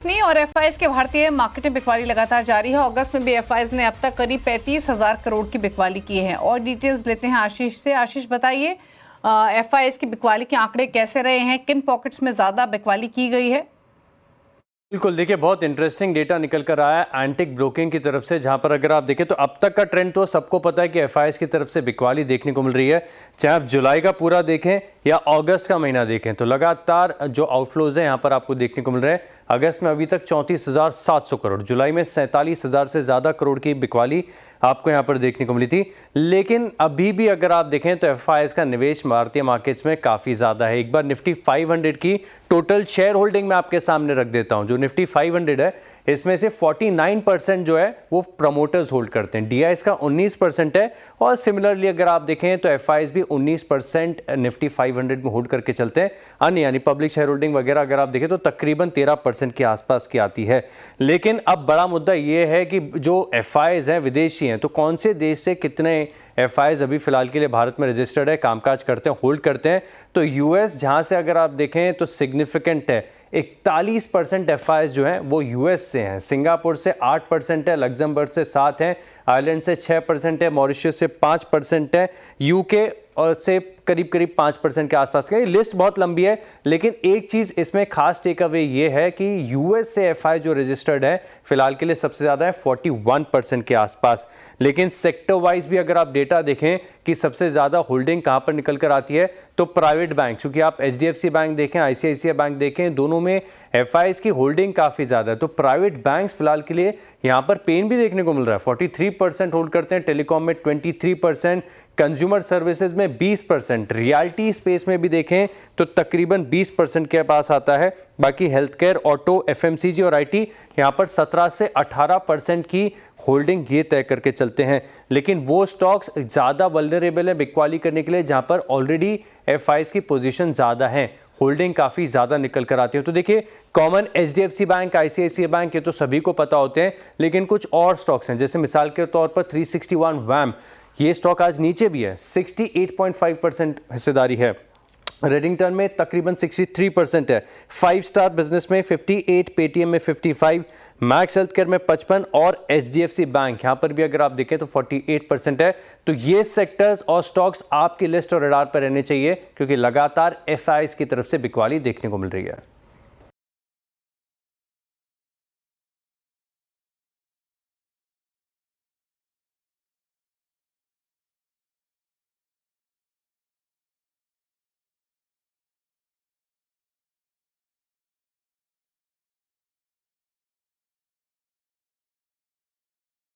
नहीं, और एफआईज के भारतीय मार्केट में बिकवाली लगातार जारी है। अगस्त में भी एफआईज ने अब तक करीब 35,000 करोड़ की बिकवाली की है। और डिटेल्स लेते हैं आशीष से। आशीष, बताइए एफआईज की बिकवाली के आंकड़े कैसे रहे हैं, किन पॉकेट्स में ज्यादा बिकवाली की गई है? बिल्कुल, देखिए बहुत इंटरेस्टिंग डेटा निकल कर आया है एंटिक ब्रोकिंग की तरफ से, जहां पर अगर आप देखें तो अब तक का ट्रेंड तो सबको पता है कि एफआईएस की तरफ से बिकवाली देखने को मिल रही है। चाहे आप जुलाई का पूरा देखें या अगस्त का महीना देखें तो लगातार जो आउटफ्लोज है यहां पर आपको देखने को मिल रहे हैं। अगस्त में अभी तक 34,700 करोड़, जुलाई में 47,000 से ज़्यादा करोड़ की बिकवाली आपको यहां पर देखने को मिली थी। लेकिन अभी भी अगर आप देखें तो एफआईएस का निवेश भारतीय मार्केट्स में काफ़ी ज़्यादा है। एक बार निफ्टी 500 की टोटल शेयर होल्डिंग में आपके सामने रख देता हूं। जो निफ्टी 500 है इसमें से 49% जो है वो प्रमोटर्स होल्ड करते हैं, डीआईएस का 19% है। और सिमिलरली अगर आप देखें तो एफआईएस भी 19% निफ्टी 500 में होल्ड करके चलते हैं। अन्य यानी पब्लिक शेयर होल्डिंग वगैरह अगर आप देखें तो तकरीबन 13% के आसपास की आती है। लेकिन अब बड़ा मुद्दा ये है कि जो एफआईएस हैं विदेशी हैं, तो कौन से देश से कितने एफआईएस अभी फिलहाल के लिए भारत में रजिस्टर्ड है, कामकाज करते हैं, होल्ड करते हैं। तो यूएस जहां से अगर आप देखें तो सिग्निफिकेंट है, 41% एफआईएस जो है वो यूएस से हैं। सिंगापुर से 8% है, लग्जमबर्ग से 7 है, आयरलैंड से 6% है, मॉरिशस से 5% है, यूके और से करीब करीब 5% के आसपास का। ये लिस्ट बहुत लंबी है, लेकिन एक चीज इसमें खास टेक अवे ये है कि यूएस से एफआईएस जो रजिस्टर्ड है फिलहाल के लिए सबसे ज्यादा है, 41% के आसपास। लेकिन सेक्टर वाइज भी अगर आप डेटा देखें कि सबसे ज्यादा होल्डिंग कहां पर निकल कर आती है तो प्राइवेट बैंक, क्योंकि आप एचडीएफसी बैंक देखें, आईसीआईसीआई बैंक देखें, दोनों में एफआईएस की होल्डिंग काफी ज्यादा है। तो प्राइवेट बैंक्स फिलहाल के लिए यहां पर पेन भी देखने को मिल रहा है। 43% होल्ड करते हैं, टेलीकॉम में 23%, कंज्यूमर सर्विसेज में 20%, रियल्टी स्पेस में भी देखें तो तकरीबन 20% के पास आता है। बाकी हेल्थ केयर, ऑटो, एफएमसीजी और आईटी यहां पर 17 से 18% की होल्डिंग ये तय करके चलते हैं। लेकिन वो स्टॉक्स ज़्यादा वल्नरेबल है बिकवाली करने के लिए जहां पर ऑलरेडी एफआईएस की पोजीशन ज़्यादा है, होल्डिंग काफ़ी ज़्यादा निकल कर आती है। तो देखिए common HDFC bank, ICICI bank, ये तो सभी को पता होते हैं। लेकिन कुछ और स्टॉक्स हैं, जैसे मिसाल के तौर पर 361 वैम, ये स्टॉक आज नीचे भी है, 68.5% हिस्सेदारी है। रेडिंगटन में तकरीबन 63% है, 5 स्टार बिजनेस में 58, पेटीएम में 55, मैक्स हेल्थ केयर में 55 और एचडीएफसी बैंक यहां पर भी अगर आप देखें तो 48% है। तो ये सेक्टर्स और स्टॉक्स आपकी लिस्ट और रडार पर रहने चाहिए, क्योंकि लगातार एफआईएस की तरफ से बिकवाली देखने को मिल रही है।